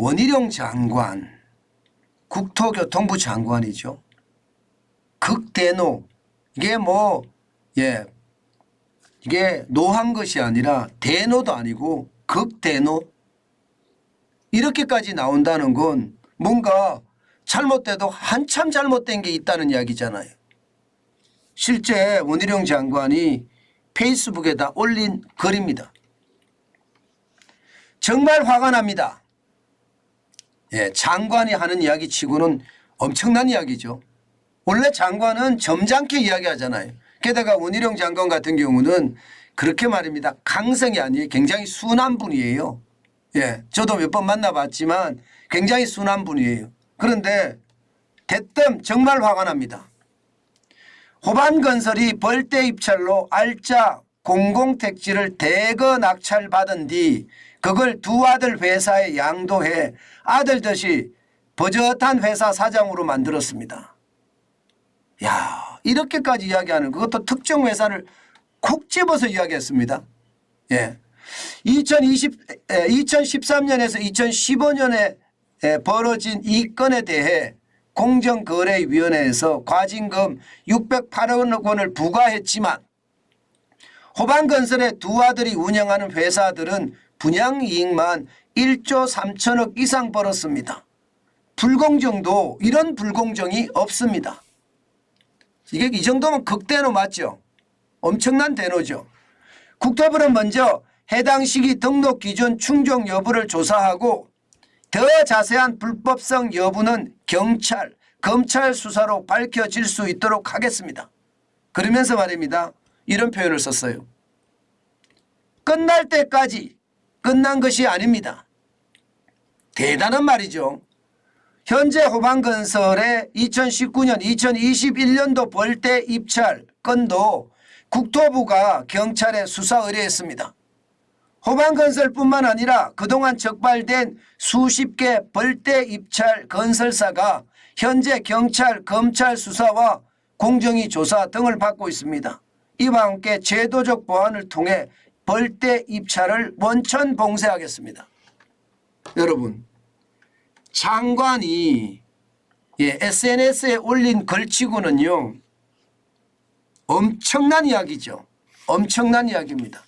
원희룡 장관, 국토교통부 장관이죠. 극대노. 이게 이게 노한 것이 아니라 대노도 아니고 극대노. 이렇게까지 나온다는 건 뭔가 잘못돼도 한참 잘못된 게 있다는 이야기잖아요. 실제 원희룡 장관이 페이스북에다 올린 글입니다. 정말 화가 납니다. 장관이 하는 이야기 치고는 엄청난 이야기죠. 원래 장관은 점잖게 이야기하잖아요. 게다가 원희룡 장관 같은 경우는 그렇게 말입니다. 강성이 아니에요. 굉장히 순한 분이에요. 저도 몇 번 만나봤지만 굉장히 순한 분이에요. 그런데 대뜸 정말 화가 납니다. 호반건설이 벌떼 입찰로 알짜 공공택지를 대거 낙찰받은 뒤 그걸 두 아들 회사에 양도해 아들듯이 버젓한 회사 사장으로 만들었습니다. 야, 이렇게까지 이야기하는 그것도 특정 회사를 콕 집어서 이야기했습니다. 2013년에서 2015년에 벌어진 이 건에 대해 공정거래위원회에서 과징금 608억 원을 부과했지만 호반건설의 두 아들이 운영하는 회사들은 분양이익만 1조 3천억 이상 벌었습니다. 불공정도 이런 불공정이 없습니다. 이게 이 정도면 극대노 맞죠? 엄청난 대노죠. 국토부는 먼저 해당 시기 등록 기준 충족 여부를 조사하고 더 자세한 불법성 여부는 경찰, 검찰 수사로 밝혀질 수 있도록 하겠습니다. 그러면서 말입니다. 이런 표현을 썼어요. 끝날 때까지 끝난 것이 아닙니다. 대단한 말이죠. 현재 호반건설의 2019년, 2021년도 벌떼 입찰 건도 국토부가 경찰에 수사 의뢰했습니다. 호반건설뿐만 아니라 그동안 적발된 수십 개 벌떼 입찰 건설사가 현재 경찰, 검찰 수사와 공정위 조사 등을 받고 있습니다. 이와 함께 제도적 보완을 통해 벌떼 입찰을 원천 봉쇄하겠습니다. 여러분, 장관이 SNS에 올린 글치고는요 엄청난 이야기죠. 엄청난 이야기입니다.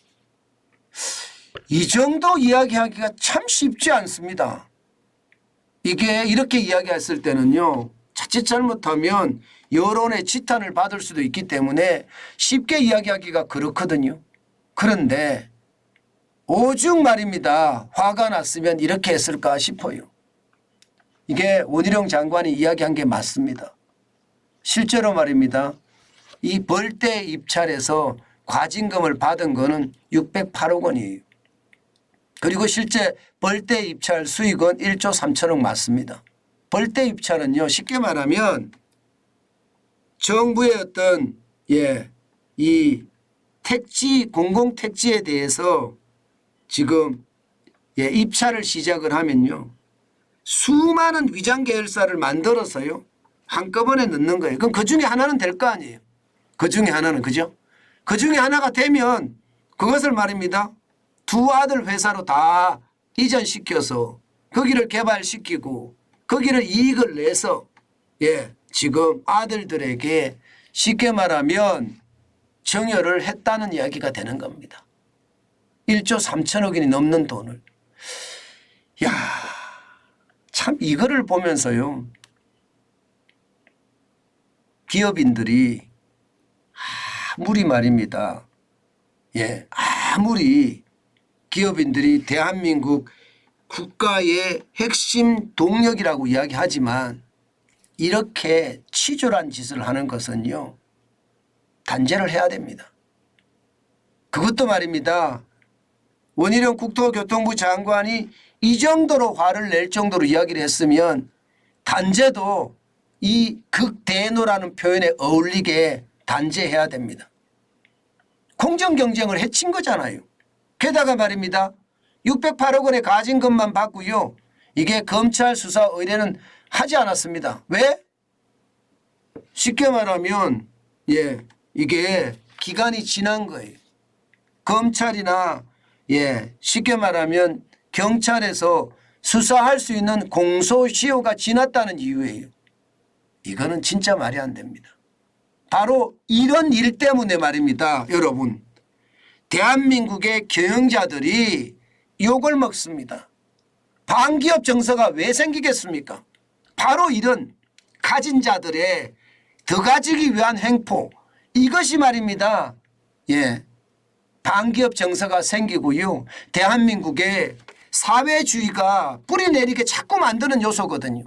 이 정도 이야기하기가 참 쉽지 않습니다. 이게 이렇게 이야기했을 때는요 자칫 잘못하면 여론의 지탄을 받을 수도 있기 때문에 쉽게 이야기하기가 그렇거든요. 그런데 오죽 말입니다. 화가 났으면 이렇게 했을까 싶어요. 이게 원희룡 장관이 이야기한 게 맞습니다. 실제로 말입니다. 이 벌떼 입찰에서 과징금을 받은 거는 608억 원이에요. 그리고 실제 벌떼 입찰 수익은 1조 3천억 맞습니다. 벌떼 입찰은요 쉽게 말하면 정부의 어떤 이 택지 공공택지에 대해서 지금 입찰을 시작을 하면요 수많은 위장 계열사를 만들어서요 한꺼번에 넣는 거예요. 그럼 그 중에 하나는 될 거 아니에요. 그 중에 하나는 그죠? 그 중에 하나가 되면 그것을 말입니다. 두 아들 회사로 다 이전시켜서 거기를 개발시키고 거기를 이익을 내서 지금 아들들에게 쉽게 말하면 정여를 했다는 이야기가 되는 겁니다. 1조 3천억이 넘는 돈을. 야, 참 이거를 보면서요. 기업인들이 아무리 말입니다. 아무리 기업인들이 대한민국 국가의 핵심 동력이라고 이야기하지만 이렇게 치졸한 짓을 하는 것은요. 단죄를 해야 됩니다. 그것도 말입니다. 원희룡 국토교통부 장관이 이 정도로 화를 낼 정도로 이야기를 했으면 단죄도 이 극대노라는 표현에 어울리게 단죄해야 됩니다. 공정경쟁을 해친 거잖아요. 게다가 말입니다. 608억 원의 가징금만 받고요. 이게 검찰 수사 의뢰는 하지 않았습니다. 왜? 쉽게 말하면 이게 기간이 지난 거예요. 검찰이나 쉽게 말하면 경찰에서 수사할 수 있는 공소시효가 지났다는 이유예요. 이거는 진짜 말이 안 됩니다. 바로 이런 일 때문에 말입니다. 여러분, 대한민국의 경영자들이 욕을 먹습니다. 반기업 정서가 왜 생기겠습니까? 바로 이런 가진 자들의 더 가지기 위한 횡포, 이것이 말입니다. 예, 반기업 정서가 생기고요. 대한민국의 사회주의가 뿌리내리게 자꾸 만드는 요소거든요.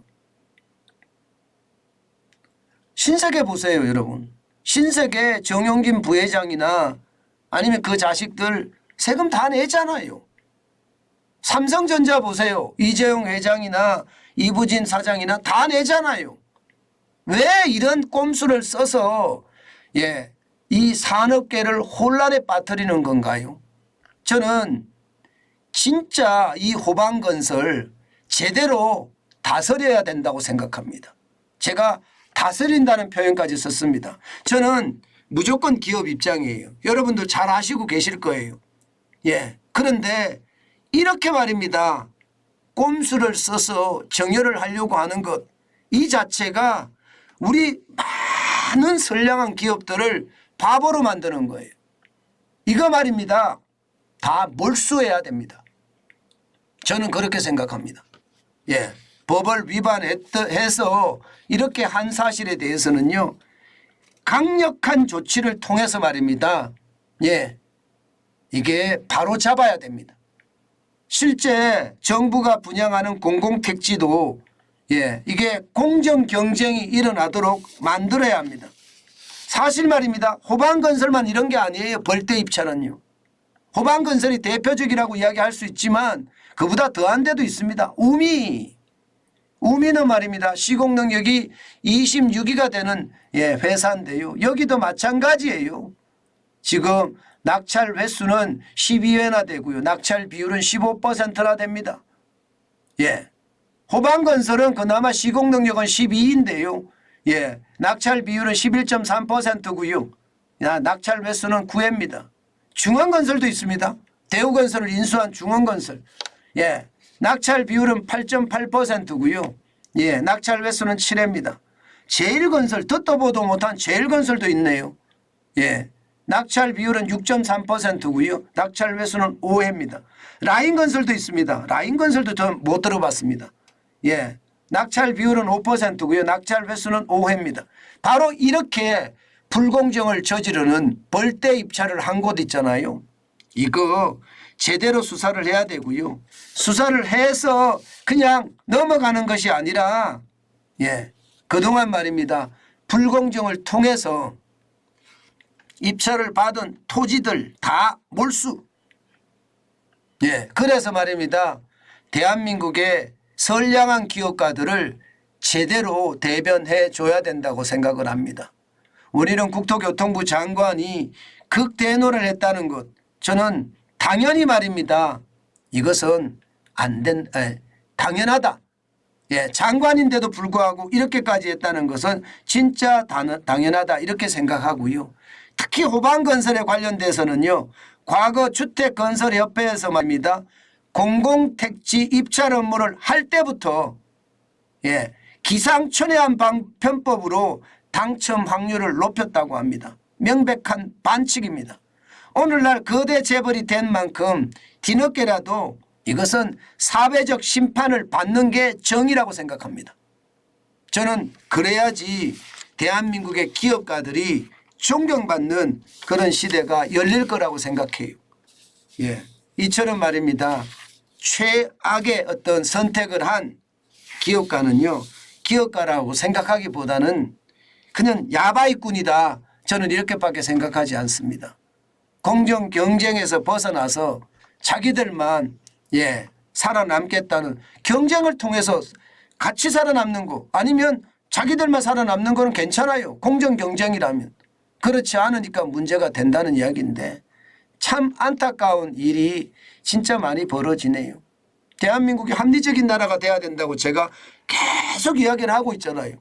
신세계 보세요, 여러분. 신세계 정용진 부회장이나 아니면 그 자식들 세금 다 내잖아요. 삼성전자 보세요. 이재용 회장이나 이부진 사장이나 다 내잖아요. 왜 이런 꼼수를 써서 이 산업계를 혼란에 빠뜨리는 건가요? 저는 진짜 이 호방건설 제대로 다스려야 된다고 생각합니다. 제가 다스린다는 표현까지 썼습니다. 저는 무조건 기업 입장이에요. 여러분들 잘 아시고 계실 거예요. 그런데 이렇게 말입니다. 꼼수를 써서 정여를 하려고 하는 것, 이 자체가 우리 많은 선량한 기업들을 바보로 만드는 거예요. 이거 말입니다. 다 몰수해야 됩니다. 저는 그렇게 생각합니다. 법을 위반해서 이렇게 한 사실에 대해서는요, 강력한 조치를 통해서 말입니다. 이게 바로 잡아야 됩니다. 실제 정부가 분양하는 공공택지도 이게 공정 경쟁이 일어나도록 만들어야 합니다. 사실 말입니다. 호방건설만 이런 게 아니에요. 벌떼 입찰은요. 호방건설이 대표적이라고 이야기할 수 있지만 그보다 더한 데도 있습니다. 우미는 말입니다. 시공 능력이 26위가 되는 회사인데요. 여기도 마찬가지예요. 지금 낙찰 횟수는 12회나 되고요. 낙찰 비율은 15%나 됩니다. 호방건설은 그나마 시공 능력은 12인데요. 낙찰 비율은 11.3%고요. 낙찰 횟수는 9회입니다. 중원건설도 있습니다. 대우건설을 인수한 중원건설. 낙찰 비율은 8.8%고요. 낙찰 횟수는 7회입니다. 제일건설, 듣도 보도 못한 제일건설도 있네요. 낙찰 비율은 6.3%고요. 낙찰 횟수는 5회입니다. 라인건설도 있습니다. 라인건설도 전 못 들어봤습니다. 낙찰 비율은 5%고요. 낙찰 횟수는 5회입니다. 바로 이렇게 불공정을 저지르는 벌떼 입찰을 한 곳 있잖아요. 이거 제대로 수사를 해야 되고요. 수사를 해서 그냥 넘어가는 것이 아니라 그동안 말입니다. 불공정을 통해서 입찰을 받은 토지들 다 몰수. 그래서 말입니다. 대한민국의 선량한 기업가들을 제대로 대변해 줘야 된다고 생각을 합니다. 우리는 국토교통부 장관이 극대노를 했다는 것, 저는 당연히 말입니다. 이것은 당연하다. 장관인데도 불구하고 이렇게까지 했다는 것은 진짜 당연하다 이렇게 생각하고요. 특히 호방건설에 관련돼서는요. 과거 주택건설협회에서 말입니다. 공공택지 입찰 업무를 할 때부터 기상천외한 편법으로 당첨 확률을 높였다고 합니다. 명백한 반칙입니다. 오늘날 거대 재벌이 된 만큼 뒤늦게라도 이것은 사회적 심판을 받는 게 정의라고 생각합니다. 저는 그래야지 대한민국의 기업가들이 존경받는 그런 시대가 열릴 거라고 생각해요. 이처럼 말입니다. 최악의 어떤 선택을 한 기업가는요. 기업가라고 생각하기보다는 그냥 야바이꾼이다. 저는 이렇게밖에 생각하지 않습니다. 공정 경쟁에서 벗어나서 자기들만 살아남겠다는 경쟁을 통해서 같이 살아남는 거 아니면 자기들만 살아남는 거는 괜찮아요. 공정 경쟁이라면. 그렇지 않으니까 문제가 된다는 이야기인데 참 안타까운 일이 진짜 많이 벌어지네요. 대한민국이 합리적인 나라가 돼야 된다고 제가 계속 이야기를 하고 있잖아요.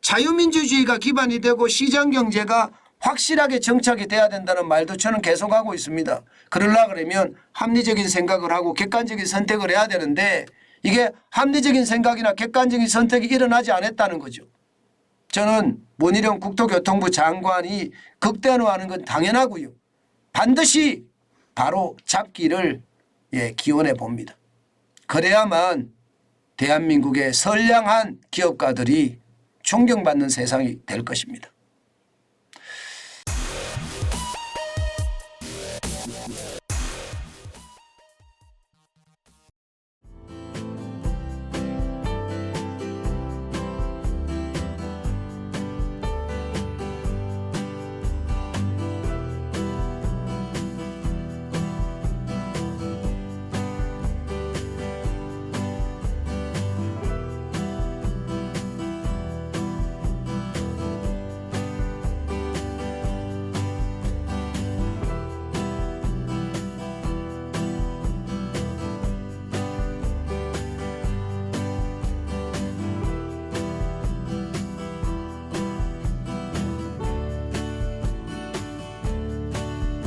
자유민주주의가 기반이 되고 시장경제가 확실하게 정착이 돼야 된다는 말도 저는 계속하고 있습니다. 그러려고 그러면 합리적인 생각을 하고 객관적인 선택을 해야 되는데 이게 합리적인 생각이나 객관적인 선택이 일어나지 않았다는 거죠. 저는 원희룡 국토교통부 장관이 극단화하는 건 당연하고요. 반드시 바로 잡기를 기원해 봅니다. 그래야만 대한민국의 선량한 기업가들이 존경받는 세상이 될 것입니다.